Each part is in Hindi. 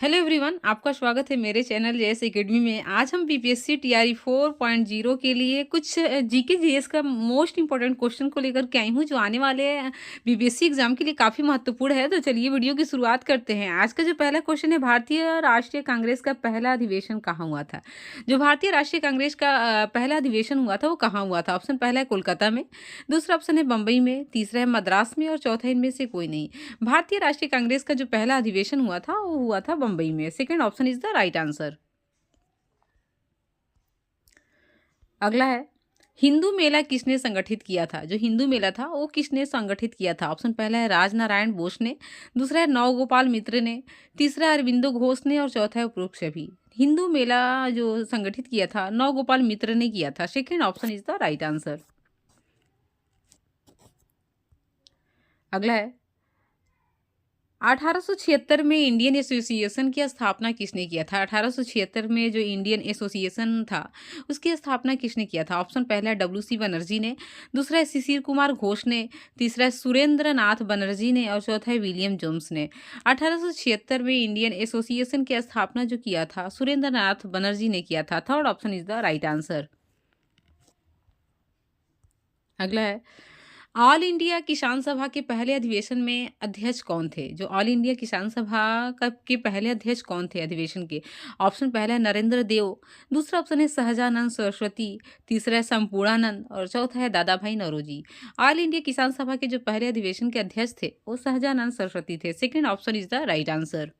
हेलो एवरीवन, आपका स्वागत है मेरे चैनल जेएस एकेडमी में। आज हम बीपीएससी टीआरई 4.0 के लिए कुछ जीके जीएस का मोस्ट इंपॉर्टेंट क्वेश्चन को लेकर के आई हूँ, जो आने वाले बीपीएससी एग्जाम के लिए काफ़ी महत्वपूर्ण है। तो चलिए वीडियो की शुरुआत करते हैं। आज का जो पहला क्वेश्चन है, भारतीय राष्ट्रीय कांग्रेस का पहला अधिवेशन कहाँ हुआ था? जो भारतीय राष्ट्रीय कांग्रेस का पहला अधिवेशन हुआ था वो कहाँ हुआ था? ऑप्शन पहला है कोलकाता में, दूसरा ऑप्शन है बम्बई में, तीसरा है मद्रास में और चौथा इनमें से कोई नहीं। भारतीय राष्ट्रीय कांग्रेस का जो पहला अधिवेशन हुआ था वो हुआ था बम्बई में। Second option is the right answer. अगला है, हिंदू मेला किसने संगठित किया था? जो हिंदू मेला था वो किसने संगठित किया था? ऑप्शन पहला है राजनारायण बोस ने, दूसरा है नवगोपाल मित्र ने, तीसरा है अरविंदो घोष ने और चौथा है उपरोक्त सभी। हिंदू मेला जो संगठित किया था नवगोपाल मित्र ने किया था। Second option is the right answer. अगला है, 1876 में इंडियन एसोसिएशन की स्थापना किसने किया था? 1876 में जो इंडियन एसोसिएशन था उसकी स्थापना किसने किया था? ऑप्शन पहला है डब्ल्यू सी बनर्जी ने, दूसरा है शिशिर कुमार घोष ने, तीसरा है सुरेंद्र नाथ बनर्जी ने और चौथा है विलियम जोन्स ने। 1876 में इंडियन एसोसिएशन की स्थापना जो किया था सुरेंद्र नाथ बनर्जी ने किया था। Third option is the right answer. अगला है, ऑल इंडिया किसान सभा के पहले अधिवेशन में अध्यक्ष कौन थे? जो ऑल इंडिया किसान सभा का के पहले अध्यक्ष कौन थे अधिवेशन के? ऑप्शन पहला है नरेंद्र देव, दूसरा ऑप्शन है सहजानंद सरस्वती, तीसरा है संपूर्णानंद और चौथा है दादा भाई नौरोजी। ऑल इंडिया किसान सभा के जो पहले अधिवेशन के अध्यक्ष थे वो सहजानंद सरस्वती थे। Second option is the right answer.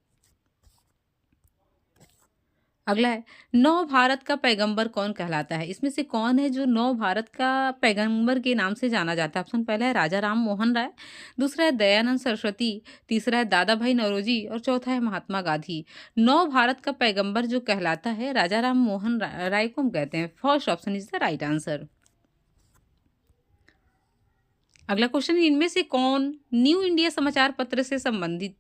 अगला है, नव भारत का पैगंबर कौन कहलाता है? इसमें से कौन है जो नव भारत का पैगंबर के नाम से जाना जाता है? ऑप्शन पहला है राजा राम मोहन राय, दूसरा है दयानंद सरस्वती, तीसरा है दादा भाई नौरोजी और चौथा है महात्मा गांधी। नव भारत का पैगंबर जो कहलाता है राजा राम मोहन राय को हम कहते हैं। First option is the right answer. अगला क्वेश्चन है, इनमें से कौन न्यू इंडिया समाचार पत्र से संबंधित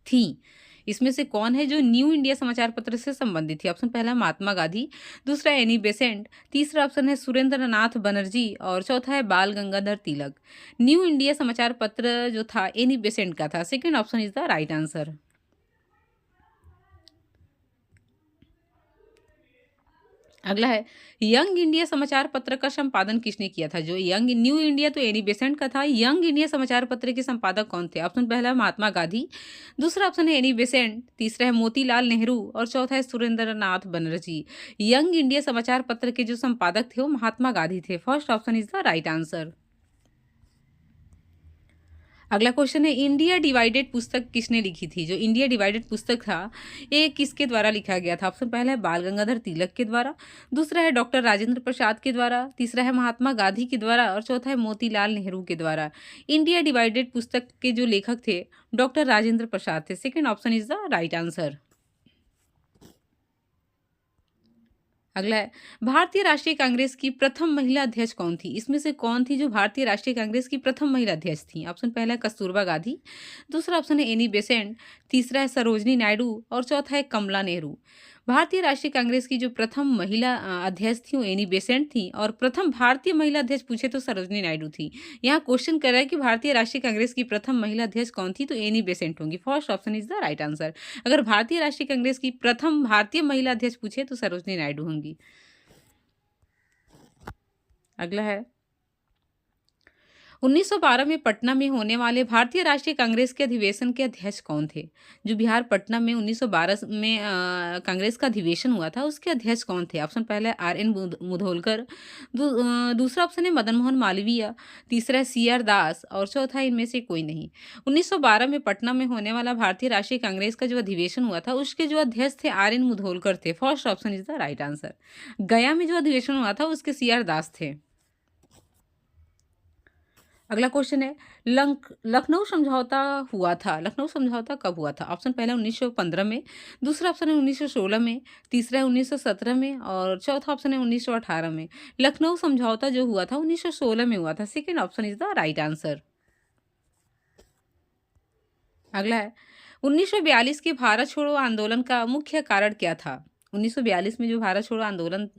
थी? इसमें से कौन है जो न्यू इंडिया समाचार पत्र से संबंधित थी? ऑप्शन पहला महात्मा गांधी, दूसरा एनी बेसेंट, तीसरा ऑप्शन है सुरेंद्र नाथ बनर्जी और चौथा है बाल गंगाधर तिलक। न्यू इंडिया समाचार पत्र जो था एनी बेसेंट का था। Second option is the right answer. अगला है, यंग इंडिया समाचार पत्र का संपादन किसने किया था? जो यंग न्यू इंडिया तो एनी बेसेंट का था, यंग इंडिया समाचार पत्र के संपादक कौन थे? ऑप्शन पहला है महात्मा गांधी, दूसरा ऑप्शन है एनी बेसेंट, तीसरा है मोतीलाल नेहरू और चौथा है सुरेंद्र नाथ बनर्जी। यंग इंडिया समाचार पत्र के जो संपादक थे वो महात्मा गांधी थे। First option is the right answer. अगला क्वेश्चन है, इंडिया डिवाइडेड पुस्तक किसने लिखी थी? जो इंडिया डिवाइडेड पुस्तक था ये किसके द्वारा लिखा गया था? ऑप्शन पहला है बाल गंगाधर तिलक के द्वारा, दूसरा है डॉक्टर राजेंद्र प्रसाद के द्वारा, तीसरा है महात्मा गांधी के द्वारा और चौथा है मोतीलाल नेहरू के द्वारा। इंडिया डिवाइडेड पुस्तक के जो लेखक थे डॉक्टर राजेंद्र प्रसाद थे। Second option is the right answer. अगला है, भारतीय राष्ट्रीय कांग्रेस की प्रथम महिला अध्यक्ष कौन थी? इसमें से कौन थी जो भारतीय राष्ट्रीय कांग्रेस की प्रथम महिला अध्यक्ष थी? ऑप्शन पहला है कस्तूरबा गांधी, दूसरा ऑप्शन है एनी बेसेंट, तीसरा है सरोजनी नायडू और चौथा है कमला नेहरू। भारतीय राष्ट्रीय कांग्रेस की जो प्रथम महिला अध्यक्ष थी वो एनी बेसेंट थी और प्रथम भारतीय महिला अध्यक्ष पूछे तो सरोजनी नायडू थी। यहाँ क्वेश्चन कर रहा है कि भारतीय राष्ट्रीय कांग्रेस की प्रथम महिला अध्यक्ष कौन थी, तो एनी बेसेंट होंगी। First option is the right answer. अगर भारतीय राष्ट्रीय कांग्रेस की प्रथम भारतीय महिला अध्यक्ष पूछे तो सरोजनी नायडू होंगी। अगला है, 1912 में पटना में होने वाले भारतीय राष्ट्रीय कांग्रेस के अधिवेशन के अध्यक्ष कौन थे? जो बिहार पटना में 1912 में कांग्रेस का अधिवेशन हुआ था उसके अध्यक्ष कौन थे? ऑप्शन पहला है आर एन मुधोलकर, दूसरा ऑप्शन है मदन मोहन मालवीय, तीसरा है सी आर दास और चौथा है इनमें से कोई नहीं। 1912 में पटना में होने वाला भारतीय राष्ट्रीय कांग्रेस का जो अधिवेशन हुआ था उसके जो अध्यक्ष थे आर एन मुधोलकर थे। First option is the right answer. गया में जो अधिवेशन हुआ था उसके सी आर दास थे। अगला क्वेश्चन है, लखनऊ समझौता हुआ था, लखनऊ समझौता कब हुआ था? ऑप्शन पहला 1915 में, दूसरा ऑप्शन है 1916 में, तीसरा है 1917 में और चौथा ऑप्शन है 1918 में। लखनऊ समझौता जो हुआ था 1916 में हुआ था। Second option is the right answer. अगला है, 1942 के भारत छोड़ो आंदोलन का मुख्य कारण क्या था? 1942 में जो भारत छोड़ो आंदोलन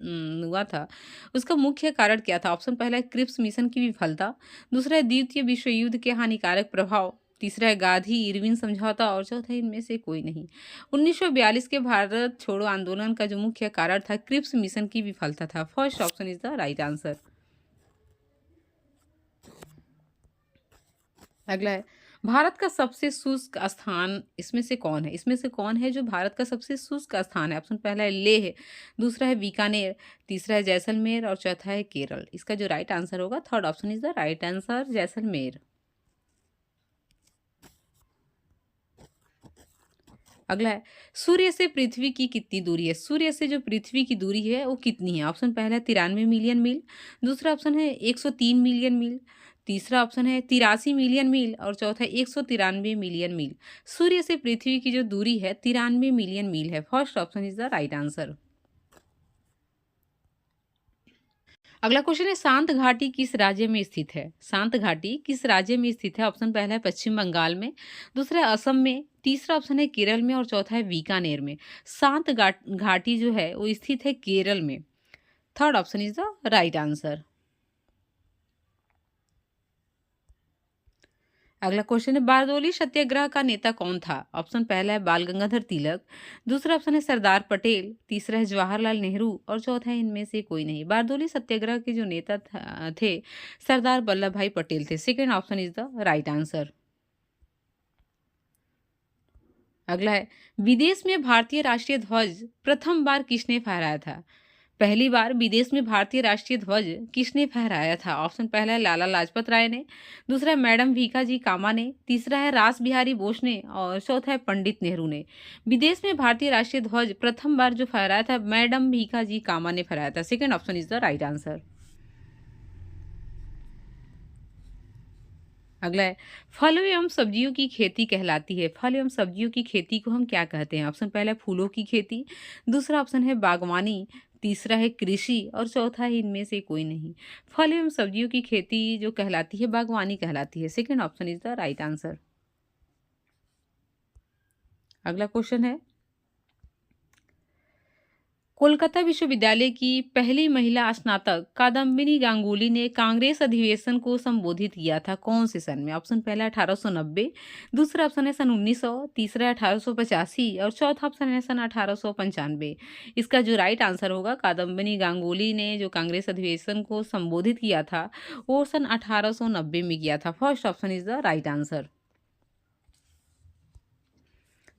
हुआ था उसका मुख्य कारण क्या था? ऑप्शन पहला है क्रिप्स मिशन की विफलता, दूसरा है द्वितीय विश्व युद्ध के हानिकारक प्रभाव, तीसरा है गांधी इरविन समझौता और चौथा है इनमें से कोई नहीं। 1942 के भारत छोड़ो आंदोलन का जो मुख्य कारण था क्रिप्स मिशन की विफलता था। First option is the right answer. अगला है भारत का सबसे शुष्क स्थान इसमें से कौन है? इसमें से कौन है जो भारत का सबसे शुष्क स्थान है? ऑप्शन पहला है लेह, दूसरा है बीकानेर, तीसरा है जैसलमेर और चौथा है केरल। इसका जो राइट आंसर होगा third option is the right answer, Jaisalmer. अगला है सूर्य से पृथ्वी की कितनी दूरी है? सूर्य से जो पृथ्वी की दूरी है वो कितनी है? ऑप्शन पहला है 93 मिलियन मील, दूसरा ऑप्शन है 103 मिलियन मील, तीसरा ऑप्शन है 83 मिलियन मील और चौथा 193 मिलियन मील। सूर्य से पृथ्वी की जो दूरी है 93 मिलियन मील है। First option is the right answer. अगला क्वेश्चन है शांत घाटी किस राज्य में स्थित है? शांत घाटी किस राज्य में स्थित है? ऑप्शन पहला है पश्चिम बंगाल में, दूसरा है असम में, तीसरा ऑप्शन है केरल में और चौथा है बीकानेर में। शांत घाटी जो है वो स्थित है केरल में। Third option is the right answer. अगला क्वेश्चन है बारदोली सत्याग्रह का नेता कौन था? ऑप्शन पहला है बाल गंगाधर तिलक, दूसरा ऑप्शन है सरदार पटेल, तीसरा है जवाहरलाल नेहरू और चौथा है इनमें से कोई नहीं। बारदोली सत्याग्रह के जो नेता थे सरदार वल्लभ भाई पटेल थे। Second option is the right answer. अगला है विदेश में भारतीय राष्ट्रीय ध्वज प्रथम बार किसने फहराया था? पहली बार विदेश में भारतीय राष्ट्रीय ध्वज किसने फहराया था? ऑप्शन पहला है लाला लाजपत राय ने, दूसरा है मैडम भीखाजी कामा ने, तीसरा है रास बिहारी बोस ने और चौथा है पंडित नेहरू ने। विदेश में भारतीय राष्ट्रीय ध्वज प्रथम बार जो फहराया था मैडम भीखाजी कामा ने फहराया था। Second option is the right answer. अगला है फल एवं सब्जियों की खेती कहलाती है। फल एवं सब्जियों की खेती को हम क्या कहते हैं? ऑप्शन पहला है फूलों की खेती, दूसरा ऑप्शन है बागवानी, तीसरा है कृषि और चौथा है इनमें से कोई नहीं। फल एवं सब्जियों की खेती जो कहलाती है बागवानी कहलाती है। Second option is the right answer. अगला क्वेश्चन है कोलकाता विश्वविद्यालय की पहली महिला स्नातक कादम्बिनी गांगुली ने कांग्रेस अधिवेशन को संबोधित किया था कौन से सन में? ऑप्शन पहला 1890, दूसरा ऑप्शन है सन 1900, तीसरा 1885 और चौथा ऑप्शन है सन 1895। इसका जो राइट आंसर होगा कादम्बिनी गांगुली ने जो कांग्रेस अधिवेशन को संबोधित किया था वो सन 1890 में किया था। First option is the right answer.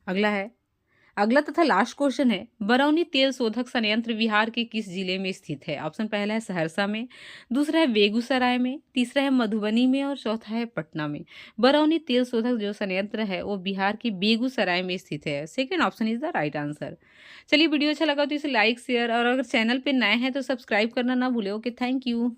अगला है अगला तथा लास्ट क्वेश्चन है बरौनी तेल शोधक संयंत्र बिहार के किस जिले में स्थित है? ऑप्शन पहला है सहरसा में, दूसरा है बेगूसराय में, तीसरा है मधुबनी में और चौथा है पटना में। बरौनी तेल शोधक जो संयंत्र है वो बिहार के बेगूसराय में स्थित है। Second option is the right answer. चलिए वीडियो अच्छा लगा तो इसे लाइक शेयर और अगर चैनल पे नए हैं तो सब्सक्राइब करना ना भूले। Okay, thank you.